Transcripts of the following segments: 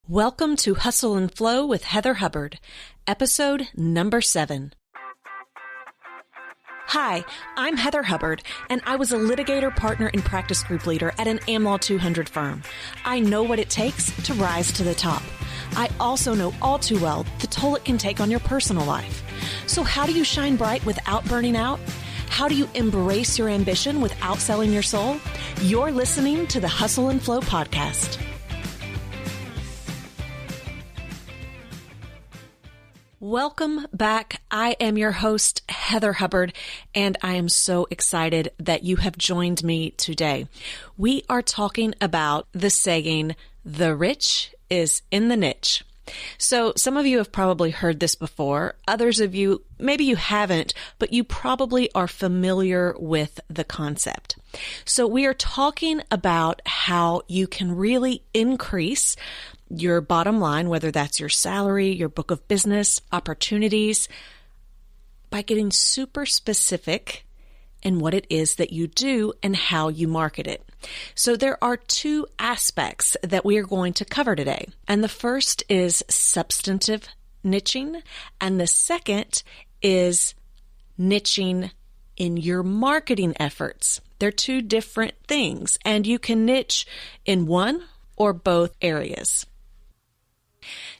Welcome to Hustle and Flow with Heather Hubbard, episode number 7. Hi, I'm Heather Hubbard, and I was a litigator, partner, and practice group leader at an AmLaw 200 firm. I know what it takes to rise to the top. I also know all too well the toll it can take on your personal life. So how do you shine bright without burning out? How do you embrace your ambition without selling your soul? You're listening to the Hustle and Flow podcast. Welcome back. I am your host, Heather Hubbard, and I am so excited that you have joined me today. We are talking about the saying, "The rich is in the niche." So some of you have probably heard this before. Others of you, maybe you haven't, but you probably are familiar with the concept. So we are talking about how you can really increase your bottom line, whether that's your salary, your book of business, opportunities, by getting super specific in what it is that you do and how you market it. So there are 2 aspects that we are going to cover today. And the first is substantive niching, and the second is niching in your marketing efforts. They're 2 different things, and you can niche in one or both areas.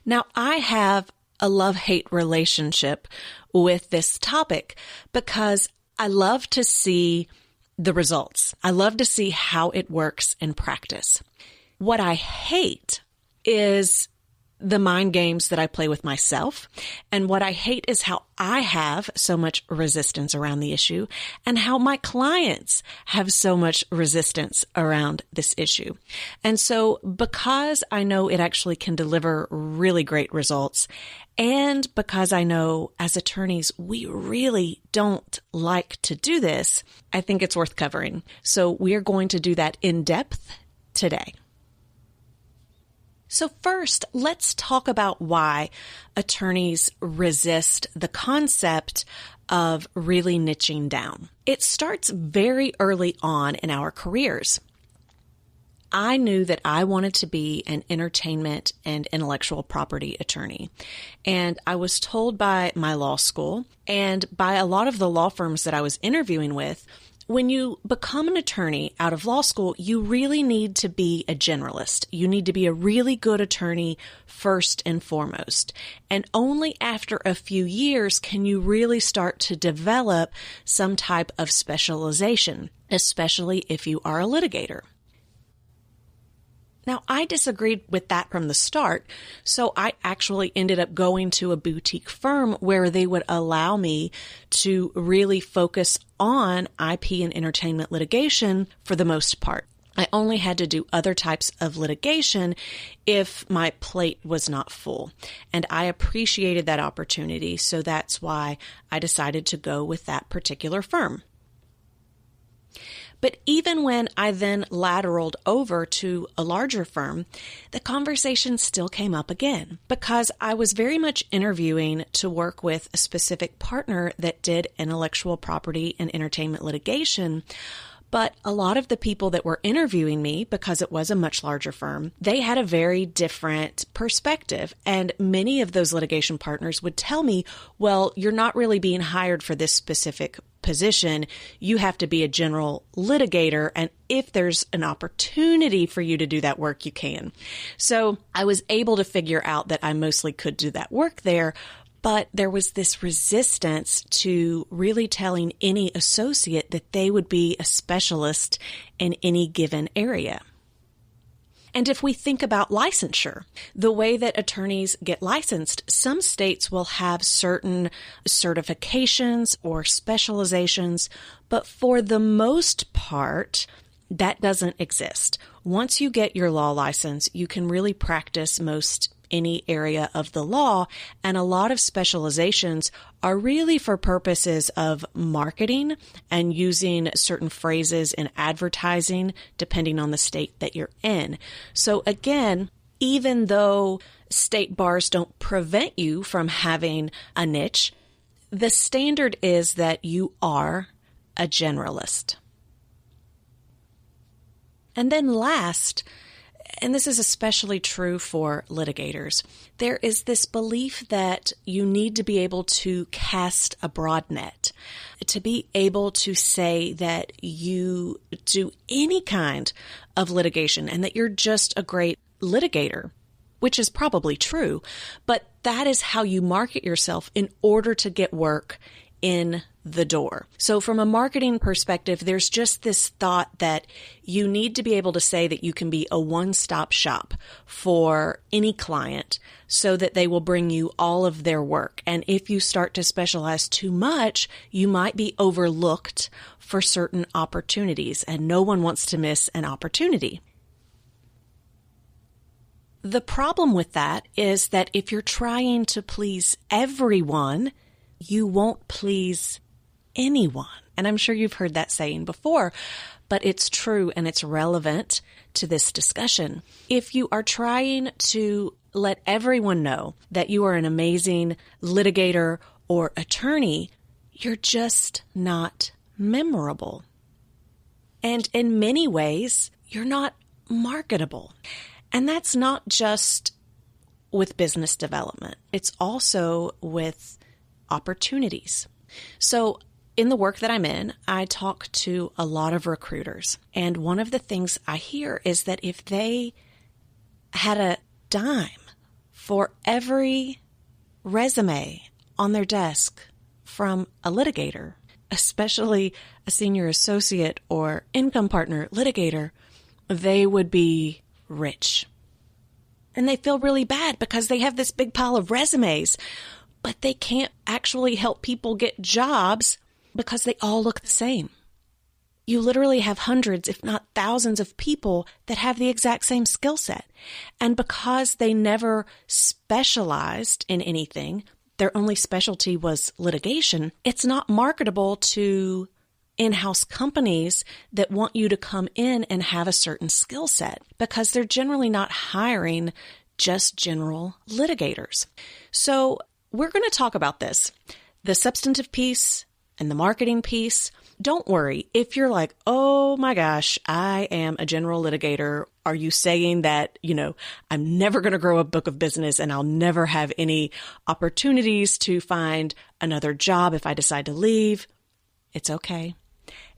Now, I have a love-hate relationship with this topic because I love to see the results. I love to see how it works in practice. What I hate is the mind games that I play with myself. And what I hate is how I have so much resistance around the issue and how my clients have so much resistance around this issue. And so because I know it actually can deliver really great results, and because I know as attorneys, we really don't like to do this, I think it's worth covering. So we are going to do that in depth today. So first, let's talk about why attorneys resist the concept of really niching down. It starts very early on in our careers. I knew that I wanted to be an entertainment and intellectual property attorney. And I was told by my law school and by a lot of the law firms that I was interviewing with, when you become an attorney out of law school, you really need to be a generalist. You need to be a really good attorney first and foremost. And only after a few years can you really start to develop some type of specialization, especially if you are a litigator. Now, I disagreed with that from the start, so I actually ended up going to a boutique firm where they would allow me to really focus on IP and entertainment litigation for the most part. I only had to do other types of litigation if my plate was not full, and I appreciated that opportunity, so that's why I decided to go with that particular firm. But even when I then lateraled over to a larger firm, the conversation still came up again because I was very much interviewing to work with a specific partner that did intellectual property and entertainment litigation. But a lot of the people that were interviewing me, because it was a much larger firm, they had a very different perspective. And many of those litigation partners would tell me, well, you're not really being hired for this specific position. You have to be a general litigator. And if there's an opportunity for you to do that work, you can. So I was able to figure out that I mostly could do that work there. But there was this resistance to really telling any associate that they would be a specialist in any given area. And if we think about licensure, the way that attorneys get licensed, some states will have certain certifications or specializations, but for the most part, that doesn't exist. Once you get your law license, you can really practice most any area of the law, and a lot of specializations are really for purposes of marketing and using certain phrases in advertising, depending on the state that you're in. So again, even though state bars don't prevent you from having a niche, the standard is that you are a generalist. And then last, and this is especially true for litigators, there is this belief that you need to be able to cast a broad net, to be able to say that you do any kind of litigation and that you're just a great litigator, which is probably true, but that is how you market yourself in order to get work in the door. So from a marketing perspective, there's just this thought that you need to be able to say that you can be a one-stop shop for any client so that they will bring you all of their work. And if you start to specialize too much, you might be overlooked for certain opportunities, and no one wants to miss an opportunity. The problem with that is that if you're trying to please everyone, you won't please anyone. And I'm sure you've heard that saying before, but it's true and it's relevant to this discussion. If you are trying to let everyone know that you are an amazing litigator or attorney, you're just not memorable. And in many ways, you're not marketable. And that's not just with business development. It's also with opportunities. So in the work that I'm in, I talk to a lot of recruiters. And one of the things I hear is that if they had a dime for every resume on their desk from a litigator, especially a senior associate or income partner litigator, they would be rich. And they feel really bad because they have this big pile of resumes, but they can't actually help people get jobs because they all look the same. You literally have hundreds, if not thousands of people that have the exact same skill set. And because they never specialized in anything, their only specialty was litigation, it's not marketable to in-house companies that want you to come in and have a certain skill set because they're generally not hiring just general litigators. So we're going to talk about this, the substantive piece and the marketing piece. Don't worry if you're like, oh my gosh, I am a general litigator. Are you saying that, I'm never going to grow a book of business and I'll never have any opportunities to find another job if I decide to leave? It's okay.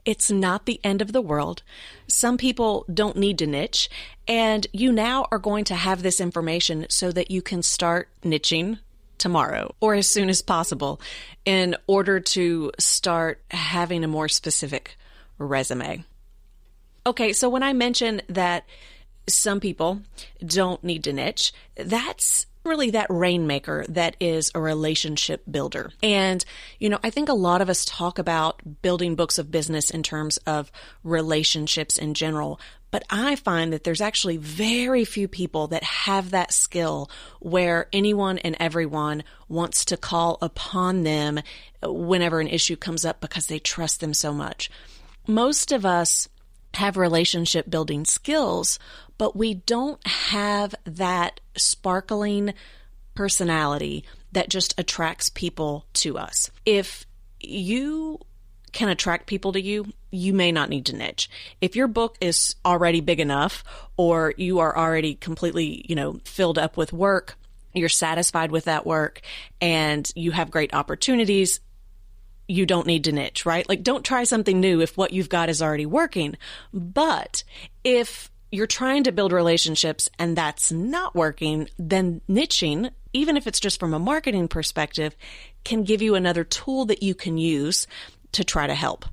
It's not the end of the world. Some people don't need to niche, and you now are going to have this information so that you can start niching tomorrow or as soon as possible in order to start having a more specific resume. Okay, so when I mention that some people don't need to niche, that's really that rainmaker that is a relationship builder. And, I think a lot of us talk about building books of business in terms of relationships in general, but I find that there's actually very few people that have that skill where anyone and everyone wants to call upon them whenever an issue comes up because they trust them so much. Most of us have relationship building skills, but we don't have that sparkling personality that just attracts people to us. If you can attract people to you, you may not need to niche. If your book is already big enough or you are already completely, filled up with work, you're satisfied with that work and you have great opportunities, you don't need to niche, right? Like, don't try something new if what you've got is already working. But if you're trying to build relationships and that's not working, then niching, even if it's just from a marketing perspective, can give you another tool that you can use to try to help.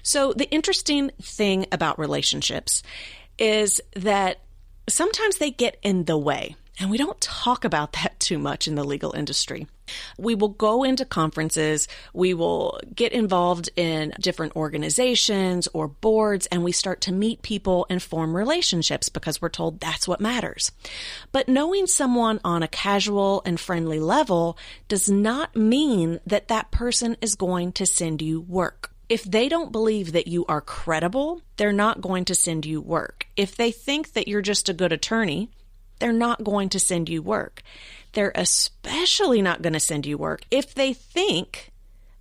So the interesting thing about relationships is that sometimes they get in the way. And we don't talk about that too much in the legal industry. We will go into conferences, we will get involved in different organizations or boards, and we start to meet people and form relationships because we're told that's what matters. But knowing someone on a casual and friendly level does not mean that that person is going to send you work. If they don't believe that you are credible, they're not going to send you work. If they think that you're just a good attorney, they're not going to send you work. They're especially not going to send you work if they think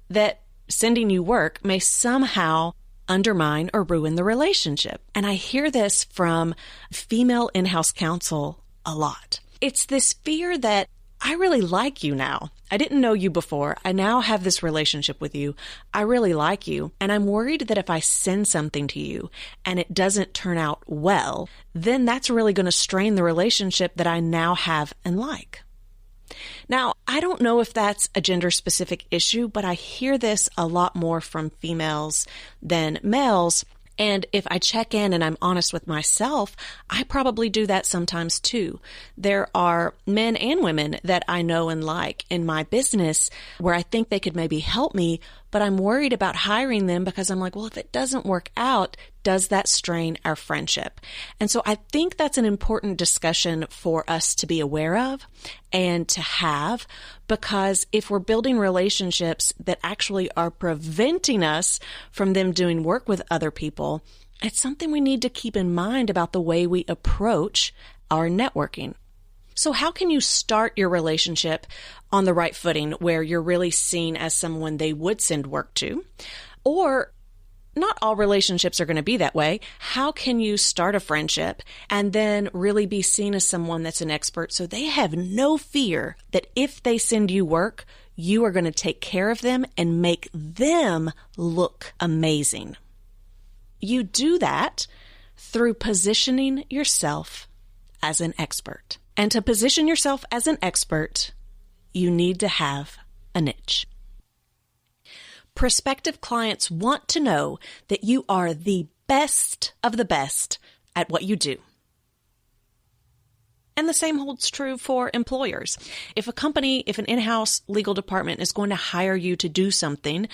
that sending you work may somehow undermine or ruin the relationship. And I hear this from female in-house counsel a lot. It's this fear that I really like you now. I didn't know you before. I now have this relationship with you. I really like you. And I'm worried that if I send something to you and it doesn't turn out well, then that's really going to strain the relationship that I now have and like. Now, I don't know if that's a gender-specific issue, but I hear this a lot more from females than males. And if I check in and I'm honest with myself, I probably do that sometimes too. There are men and women that I know and like in my business where I think they could maybe help me, but I'm worried about hiring them because I'm like, well, if it doesn't work out, does that strain our friendship? And so I think that's an important discussion for us to be aware of and to have, because if we're building relationships that actually are preventing us from them doing work with other people, it's something we need to keep in mind about the way we approach our networking. So how can you start your relationship on the right footing where you're really seen as someone they would send work to? Or not all relationships are going to be that way. How can you start a friendship and then really be seen as someone that's an expert so they have no fear that if they send you work, you are going to take care of them and make them look amazing? You do that through positioning yourself as an expert. And to position yourself as an expert, you need to have a niche. Prospective clients want to know that you are the best of the best at what you do. And the same holds true for employers. If an in-house legal department is going to hire you to do something,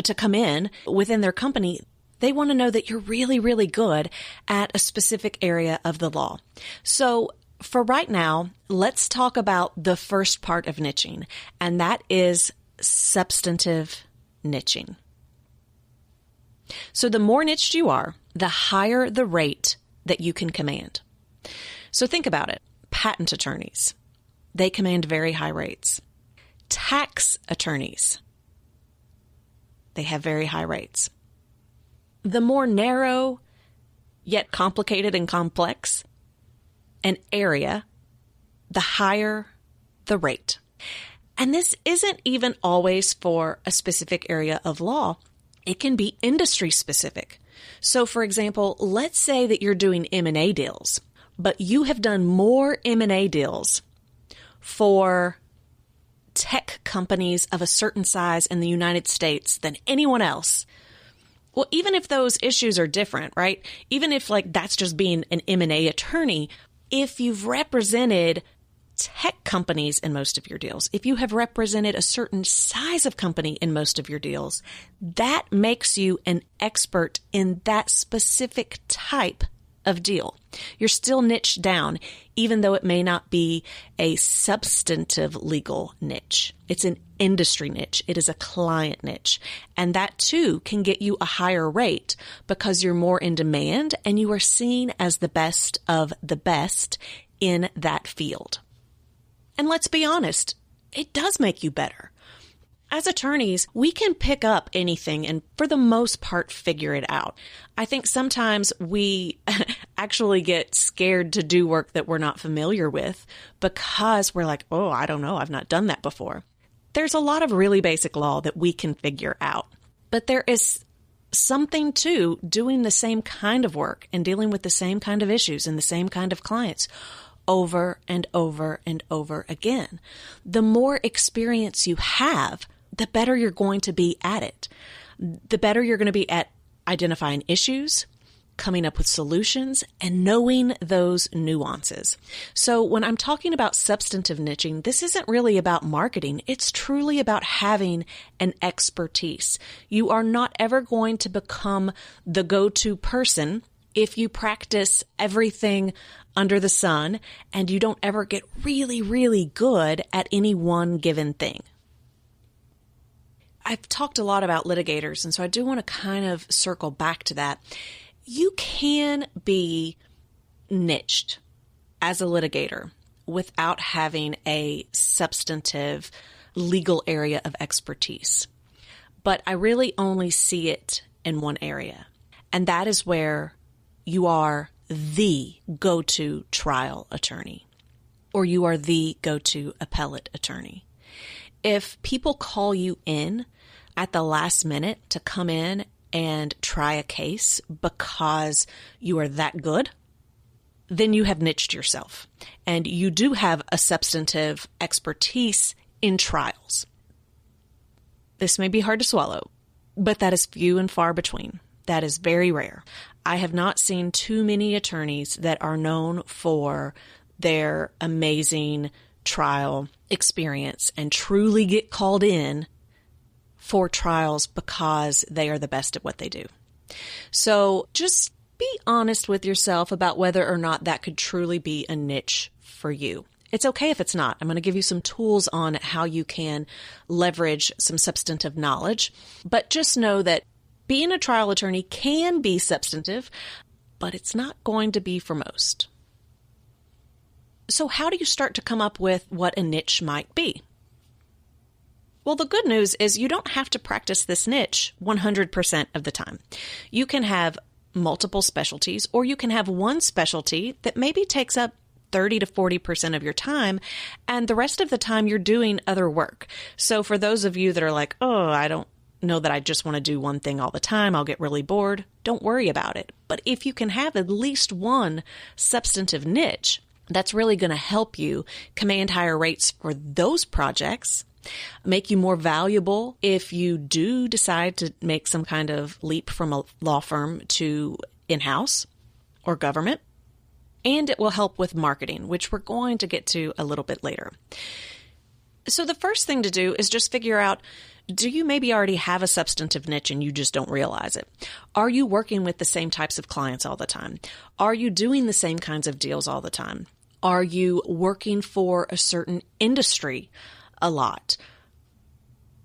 to come in within their company, they want to know that you're really, really good at a specific area of the law. So for right now, let's talk about the first part of niching, and that is substantive niching. So the more niched you are, the higher the rate that you can command. So think about it. Patent attorneys, they command very high rates. Tax attorneys, they have very high rates. The more narrow, yet complicated and complex an area, the higher the rate. And this isn't even always for a specific area of law. It can be industry specific. So for example, let's say that you're doing M&A deals, but you have done more M&A deals for tech companies of a certain size in the United States than anyone else. Well, even if those issues are different, right? Even if that's just being an M&A attorney, if you've represented tech companies in most of your deals, if you have represented a certain size of company in most of your deals, that makes you an expert in that specific type of deal. You're still niched down, even though it may not be a substantive legal niche. It's an industry niche. It is a client niche. And that too can get you a higher rate because you're more in demand and you are seen as the best of the best in that field. And let's be honest, it does make you better. As attorneys, we can pick up anything and for the most part figure it out. I think sometimes we actually get scared to do work that we're not familiar with because we're like, oh, I don't know, I've not done that before. There's a lot of really basic law that we can figure out, but there is something to doing the same kind of work and dealing with the same kind of issues and the same kind of clients over and over and over again. The more experience you have, the better you're going to be at it. The better you're going to be at identifying issues, coming up with solutions, and knowing those nuances. So when I'm talking about substantive niching, this isn't really about marketing. It's truly about having an expertise. You are not ever going to become the go-to person if you practice everything under the sun and you don't ever get really, really good at any one given thing. I've talked a lot about litigators, and so I do want to kind of circle back to that. You can be niched as a litigator without having a substantive legal area of expertise. But I really only see it in one area, And that is where you are the go-to trial attorney, or you are the go-to appellate attorney. If people call you in at the last minute to come in and try a case because you are that good, then you have niched yourself and you do have a substantive expertise in trials. This may be hard to swallow, but that is few and far between. That is very rare. I have not seen too many attorneys that are known for their amazing trial experience and truly get called in for trials because they are the best at what they do. So just be honest with yourself about whether or not that could truly be a niche for you. It's okay if it's not. I'm going to give you some tools on how you can leverage some substantive knowledge, but just know that being a trial attorney can be substantive, but it's not going to be for most. So how do you start to come up with what a niche might be? Well, the good news is you don't have to practice this niche 100% of the time. You can have multiple specialties, or you can have one specialty that maybe takes up 30 to 40% of your time, and the rest of the time you're doing other work. So for those of you that are like, oh, I don't know that I just want to do one thing all the time, I'll get really bored, don't worry about it. But if you can have at least one substantive niche, that's really going to help you command higher rates for those projects, make you more valuable if you do decide to make some kind of leap from a law firm to in-house or government. And it will help with marketing, which we're going to get to a little bit later. So the first thing to do is just figure out, do you maybe already have a substantive niche and you just don't realize it? Are you working with the same types of clients all the time? Are you doing the same kinds of deals all the time? Are you working for a certain industry a lot?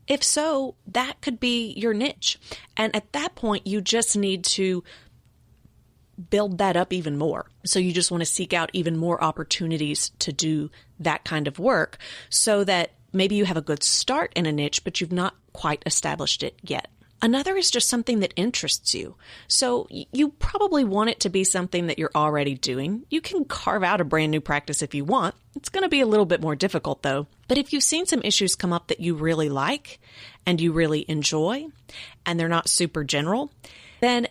If so, that could be your niche. And at that point, you just need to build that up even more. So you just want to seek out even more opportunities to do that kind of work so that maybe you have a good start in a niche, but you've not quite established it yet. Another is just something that interests you. So you probably want it to be something that you're already doing. You can carve out a brand new practice if you want. It's going to be a little bit more difficult though. But if you've seen some issues come up that you really like and you really enjoy, and they're not super general, then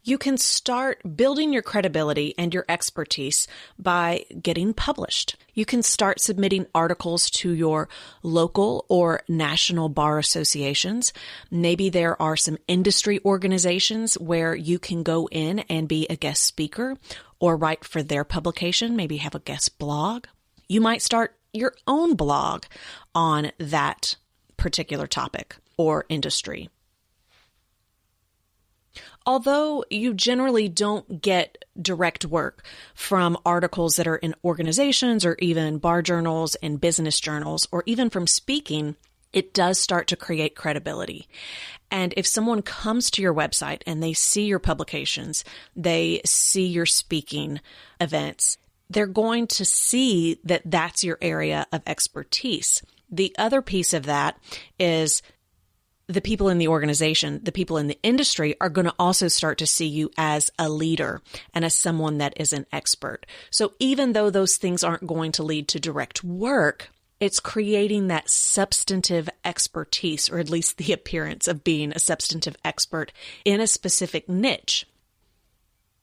you can start building your credibility and your expertise by getting published. You can start submitting articles to your local or national bar associations. Maybe there are some industry organizations where you can go in and be a guest speaker or write for their publication, maybe have a guest blog. You might start your own blog on that particular topic or industry. Although you generally don't get direct work from articles that are in organizations or even bar journals and business journals, or even from speaking, it does start to create credibility. And if someone comes to your website and they see your publications, they see your speaking events, they're going to see that that's your area of expertise. The other piece of that is the people in the organization, the people in the industry are going to also start to see you as a leader and as someone that is an expert. So even though those things aren't going to lead to direct work, it's creating that substantive expertise, or at least the appearance of being a substantive expert in a specific niche.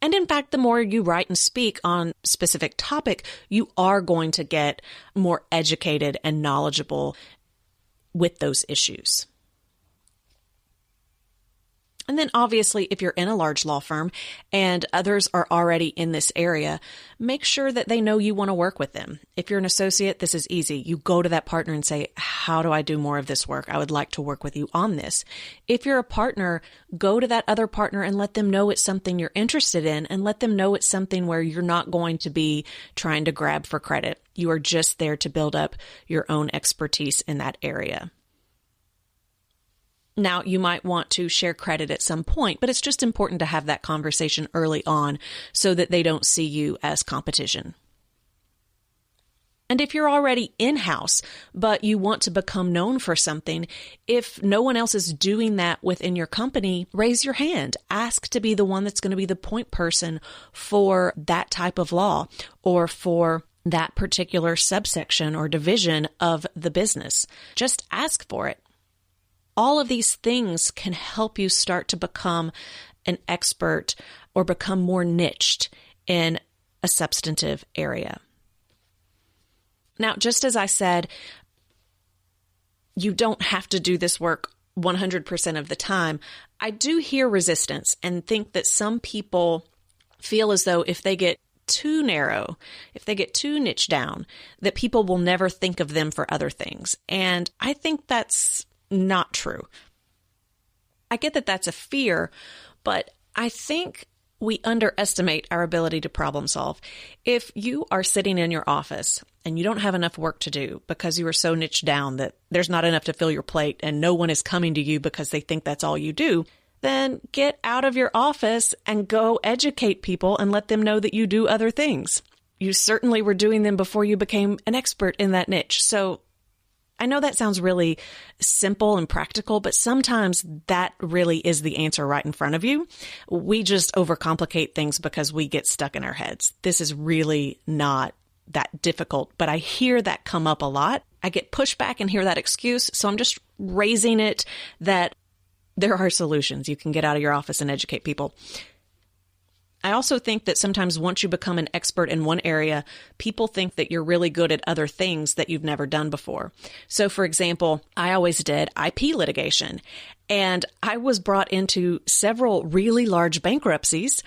And in fact, the more you write and speak on a specific topic, you are going to get more educated and knowledgeable with those issues. And then obviously, if you're in a large law firm and others are already in this area, make sure that they know you want to work with them. If you're an associate, this is easy. You go to that partner and say, how do I do more of this work? I would like to work with you on this. If you're a partner, go to that other partner and let them know it's something you're interested in, and let them know it's something where you're not going to be trying to grab for credit. You are just there to build up your own expertise in that area. Now, you might want to share credit at some point, but it's just important to have that conversation early on so that they don't see you as competition. And if you're already in-house, but you want to become known for something, if no one else is doing that within your company, raise your hand. Ask to be the one that's going to be the point person for that type of law or for that particular subsection or division of the business. Just ask for it. All of these things can help you start to become an expert or become more niched in a substantive area. Now, just as I said, you don't have to do this work 100% of the time. I do hear resistance and think that some people feel as though if they get too narrow, if they get too niche down, that people will never think of them for other things. And I think that's not true. I get that that's a fear, but I think we underestimate our ability to problem solve. If you are sitting in your office and you don't have enough work to do because you are so niched down that there's not enough to fill your plate and no one is coming to you because they think that's all you do, then get out of your office and go educate people and let them know that you do other things. You certainly were doing them before you became an expert in that niche. So I know that sounds really simple and practical, but sometimes that really is the answer right in front of you. We just overcomplicate things because we get stuck in our heads. This is really not that difficult, but I hear that come up a lot. I get pushback and hear that excuse, so I'm just raising it that there are solutions. You can get out of your office and educate people. I also think that sometimes once you become an expert in one area, people think that you're really good at other things that you've never done before. So for example, I always did IP litigation, and I was brought into several really large bankruptcies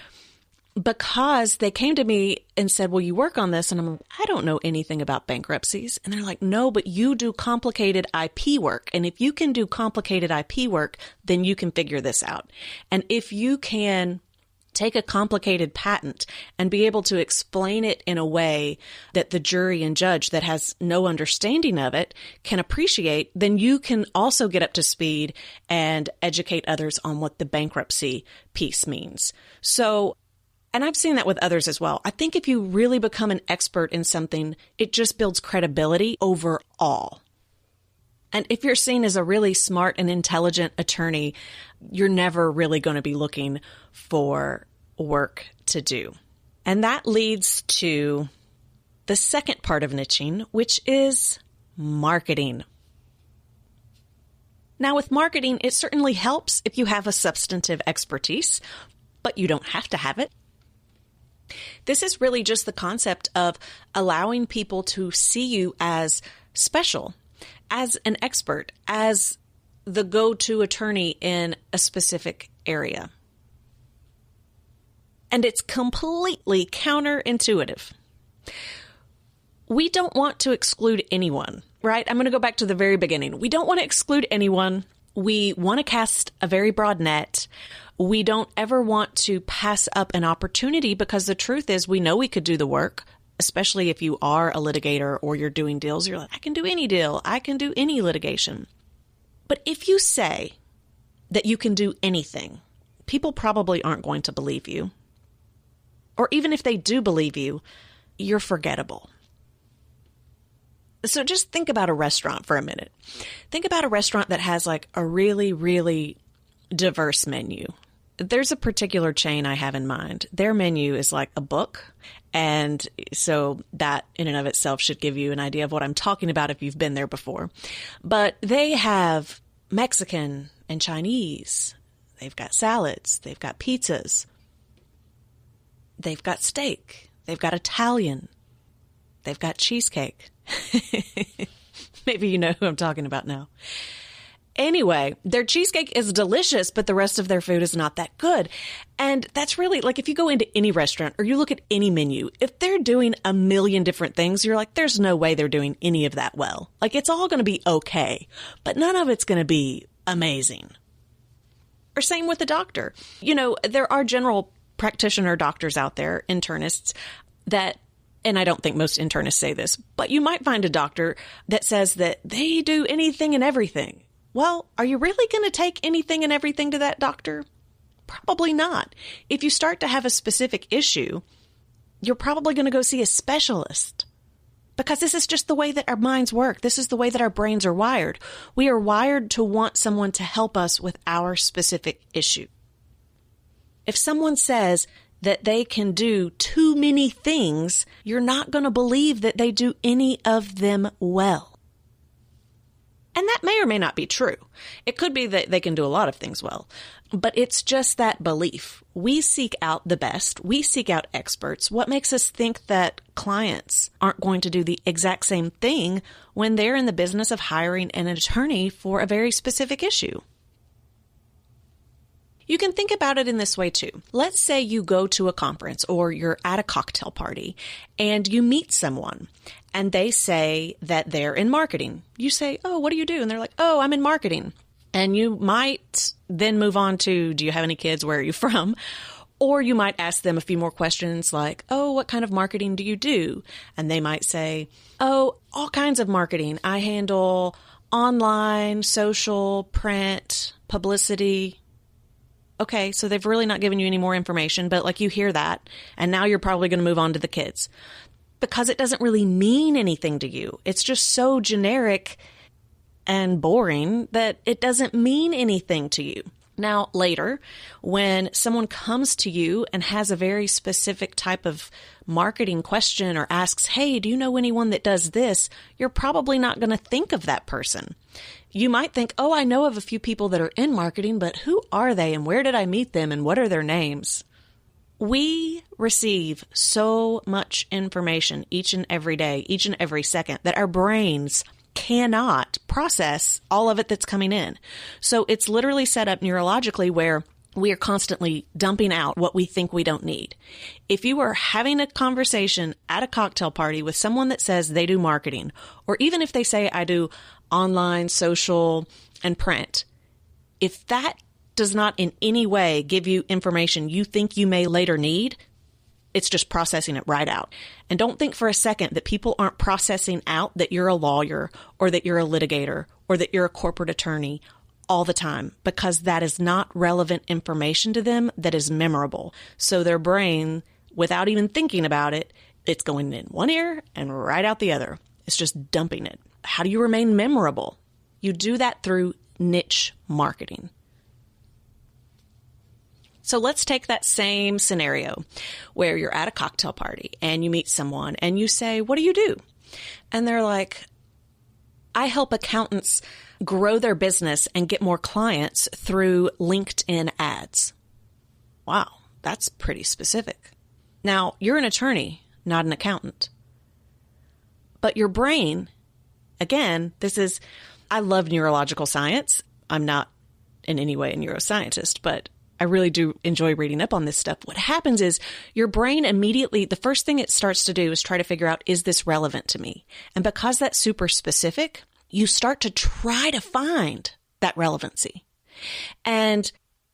because they came to me and said, well, you work on this. And I'm like, I don't know anything about bankruptcies. And they're like, no, but you do complicated IP work. And if you can do complicated IP work, then you can figure this out. And if you can take a complicated patent and be able to explain it in a way that the jury and judge that has no understanding of it can appreciate, then you can also get up to speed and educate others on what the bankruptcy piece means. So, and I've seen that with others as well. I think if you really become an expert in something, it just builds credibility overall. And if you're seen as a really smart and intelligent attorney, you're never really going to be looking for work to do. And that leads to the second part of niching, which is marketing. Now, with marketing, it certainly helps if you have a substantive expertise, but you don't have to have it. This is really just the concept of allowing people to see you as special, as an expert, as the go-to attorney in a specific area. And it's completely counterintuitive. We don't want to exclude anyone, right? I'm going to go back to the very beginning. We don't want to exclude anyone. We want to cast a very broad net. We don't ever want to pass up an opportunity because the truth is we know we could do the work, especially if you are a litigator or you're doing deals. You're like, I can do any deal. I can do any litigation. But if you say that you can do anything, people probably aren't going to believe you. Or even if they do believe you, you're forgettable. So just think about a restaurant for a minute. Think about a restaurant that has like a really, really diverse menu. There's a particular chain I have in mind. Their menu is like a book. And so that in and of itself should give you an idea of what I'm talking about if you've been there before. But they have Mexican and Chinese. They've got salads. They've got pizzas. They've got steak. They've got Italian. They've got cheesecake. Maybe you know who I'm talking about now. Anyway, their cheesecake is delicious, but the rest of their food is not that good. And that's really, like, if you go into any restaurant or you look at any menu, if they're doing a million different things, you're like, there's no way they're doing any of that well. Like, it's all going to be okay, but none of it's going to be amazing. Or same with the doctor. You know, there are general practitioner doctors out there, internists, that, and I don't think most internists say this, but you might find a doctor that says that they do anything and everything. Well, are you really going to take anything and everything to that doctor? Probably not. If you start to have a specific issue, you're probably going to go see a specialist. Because this is just the way that our minds work. This is the way that our brains are wired. We are wired to want someone to help us with our specific issue. If someone says that they can do too many things, you're not going to believe that they do any of them well. And that may or may not be true. It could be that they can do a lot of things well, but it's just that belief. We seek out the best. We seek out experts. What makes us think that clients aren't going to do the exact same thing when they're in the business of hiring an attorney for a very specific issue? You can think about it in this way too. Let's say you go to a conference or you're at a cocktail party and you meet someone and they say that they're in marketing. You say, "Oh, what do you do?" And they're like, "Oh, I'm in marketing." And you might then move on to, "Do you have any kids? Where are you from?" Or you might ask them a few more questions like, "Oh, what kind of marketing do you do?" And they might say, "Oh, all kinds of marketing. I handle online, social, print, publicity." Okay, so they've really not given you any more information, but like you hear that, and now you're probably going to move on to the kids because it doesn't really mean anything to you. It's just so generic and boring that it doesn't mean anything to you. Now, later, when someone comes to you and has a very specific type of marketing question or asks, "Hey, do you know anyone that does this?" you're probably not going to think of that person. You might think, "Oh, I know of a few people that are in marketing, but who are they and where did I meet them and what are their names?" We receive so much information each and every day, each and every second, that our brains cannot process all of it that's coming in. So it's literally set up neurologically where we are constantly dumping out what we think we don't need. If you are having a conversation at a cocktail party with someone that says they do marketing, or even if they say, "I do online, social, and print," if that does not in any way give you information you think you may later need, it's just processing it right out. And don't think for a second that people aren't processing out that you're a lawyer or that you're a litigator or that you're a corporate attorney all the time, because that is not relevant information to them that is memorable. So their brain, without even thinking about it, it's going in one ear and right out the other. It's just dumping it. How do you remain memorable? You do that through niche marketing. So let's take that same scenario where you're at a cocktail party and you meet someone and you say, "What do you do?" And they're like, "I help accountants grow their business and get more clients through LinkedIn ads." Wow, that's pretty specific. Now, you're an attorney, not an accountant. But your brain, again, I love neurological science. I'm not in any way a neuroscientist, but I really do enjoy reading up on this stuff. What happens is your brain immediately, the first thing it starts to do is try to figure out, is this relevant to me? And because that's super specific, you start to try to find that relevancy. And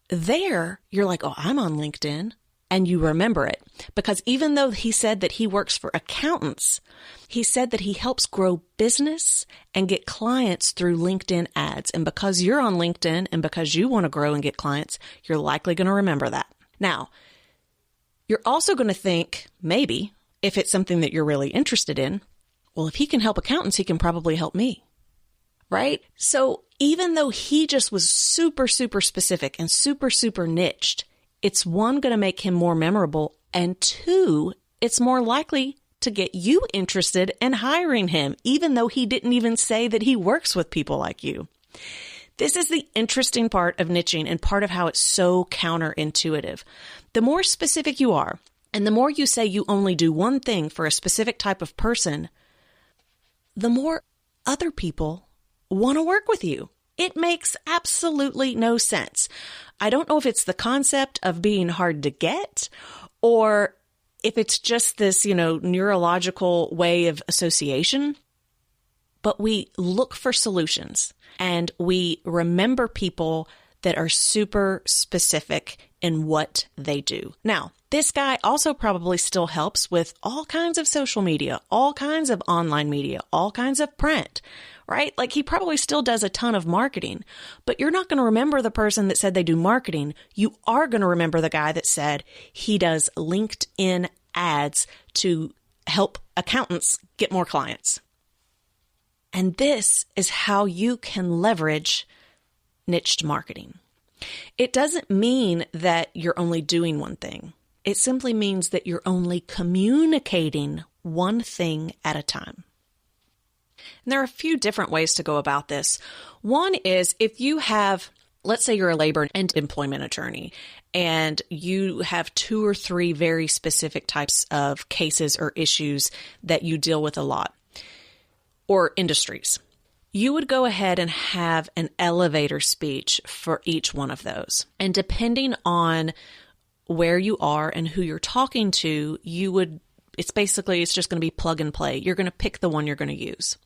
there you're like, "Oh, I'm on LinkedIn." And you remember it because even though he said that he works for accountants, he said that he helps grow business and get clients through LinkedIn ads. And because you're on LinkedIn and because you want to grow and get clients, you're likely going to remember that. Now, you're also going to think, maybe, if it's something that you're really interested in, well, if he can help accountants, he can probably help me, right? So even though he just was super, super specific and super, super niched, it's one, going to make him more memorable, and two, it's more likely to get you interested in hiring him, even though he didn't even say that he works with people like you. This is the interesting part of niching and part of how it's so counterintuitive. The more specific you are, and the more you say you only do one thing for a specific type of person, the more other people want to work with you. It makes absolutely no sense. I don't know if it's the concept of being hard to get or if it's just this, neurological way of association, but we look for solutions and we remember people that are super specific in what they do. Now, this guy also probably still helps with all kinds of social media, all kinds of online media, all kinds of print, right? Like he probably still does a ton of marketing, but you're not going to remember the person that said they do marketing. You are going to remember the guy that said he does LinkedIn ads to help accountants get more clients. And this is how you can leverage niched marketing. It doesn't mean that you're only doing one thing. It simply means that you're only communicating one thing at a time. And there are a few different ways to go about this. One is if you have, let's say you're a labor and employment attorney, and you have 2 or 3 very specific types of cases or issues that you deal with a lot, or industries. You would go ahead and have an elevator speech for each one of those. And depending on where you are and who you're talking to, it's just going to be plug and play. You're going to pick the one you're going to use.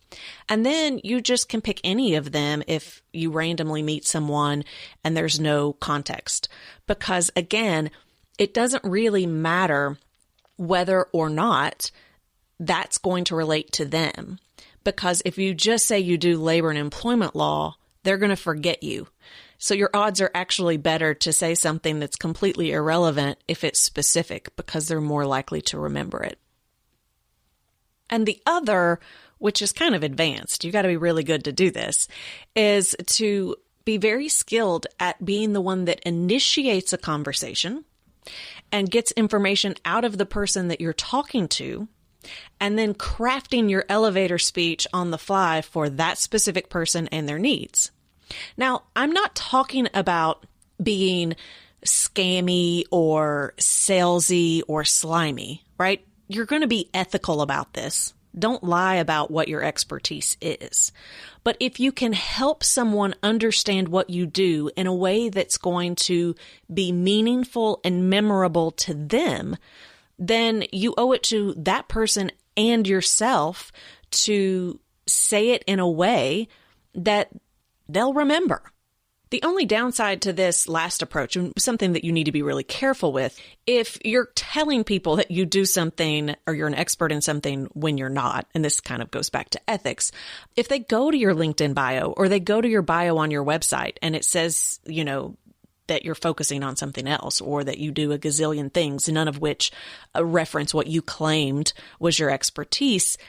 And then you just can pick any of them if you randomly meet someone and there's no context. Because again, it doesn't really matter whether or not that's going to relate to them. Because if you just say you do labor and employment law, they're going to forget you. So your odds are actually better to say something that's completely irrelevant if it's specific, because they're more likely to remember it. And the other, which is kind of advanced, you got to be really good to do this, is to be very skilled at being the one that initiates a conversation and gets information out of the person that you're talking to, and then crafting your elevator speech on the fly for that specific person and their needs. Now, I'm not talking about being scammy or salesy or slimy, right? You're going to be ethical about this. Don't lie about what your expertise is. But if you can help someone understand what you do in a way that's going to be meaningful and memorable to them, then you owe it to that person and yourself to say it in a way that they'll remember. The only downside to this last approach, and something that you need to be really careful with, if you're telling people that you do something or you're an expert in something when you're not, and this kind of goes back to ethics, if they go to your LinkedIn bio or they go to your bio on your website and it says, that you're focusing on something else, or that you do a gazillion things, none of which reference what you claimed was your expertise,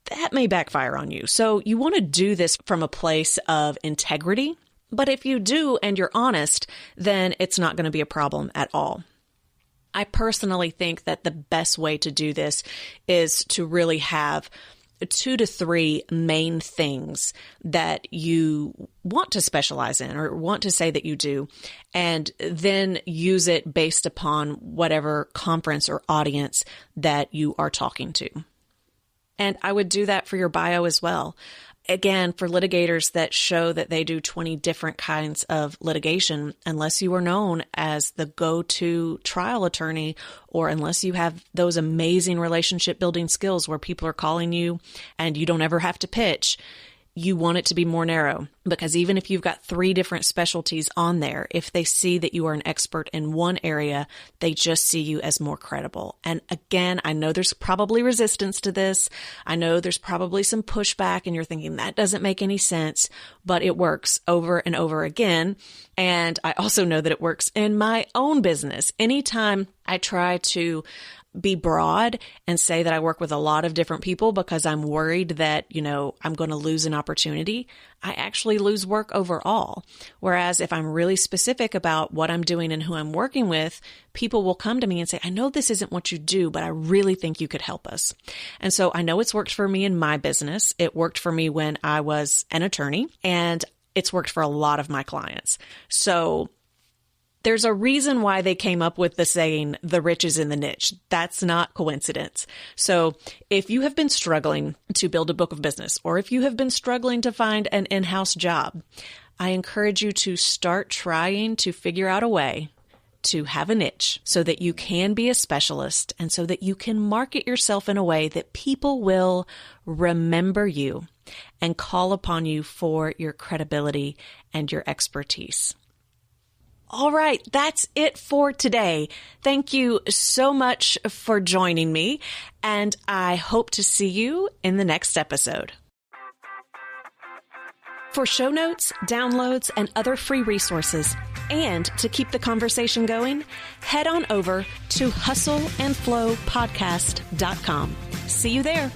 that may backfire on you. So you want to do this from a place of integrity. But if you do and you're honest, then it's not going to be a problem at all. I personally think that the best way to do this is to really have 2 to 3 main things that you want to specialize in or want to say that you do, and then use it based upon whatever conference or audience that you are talking to. And I would do that for your bio as well. Again, for litigators that show that they do 20 different kinds of litigation, unless you are known as the go-to trial attorney, or unless you have those amazing relationship building skills where people are calling you and you don't ever have to pitch, you want it to be more narrow. Because even if you've got 3 different specialties on there, if they see that you are an expert in one area, they just see you as more credible. And again, I know there's probably resistance to this. I know there's probably some pushback and you're thinking that doesn't make any sense, but it works over and over again. And I also know that it works in my own business. Anytime I try to be broad and say that I work with a lot of different people because I'm worried that, I'm going to lose an opportunity, I actually lose work overall. Whereas if I'm really specific about what I'm doing and who I'm working with, people will come to me and say, I know this isn't what you do, but I really think you could help us. And so I know it's worked for me in my business. It worked for me when I was an attorney, and it's worked for a lot of my clients. So there's a reason why they came up with the saying, the rich is in the niche. That's not coincidence. So if you have been struggling to build a book of business, or if you have been struggling to find an in-house job, I encourage you to start trying to figure out a way to have a niche so that you can be a specialist and so that you can market yourself in a way that people will remember you and call upon you for your credibility and your expertise. All right, that's it for today. Thank you so much for joining me, and I hope to see you in the next episode. For show notes, downloads, and other free resources, and to keep the conversation going, head on over to hustleandflowpodcast.com. See you there.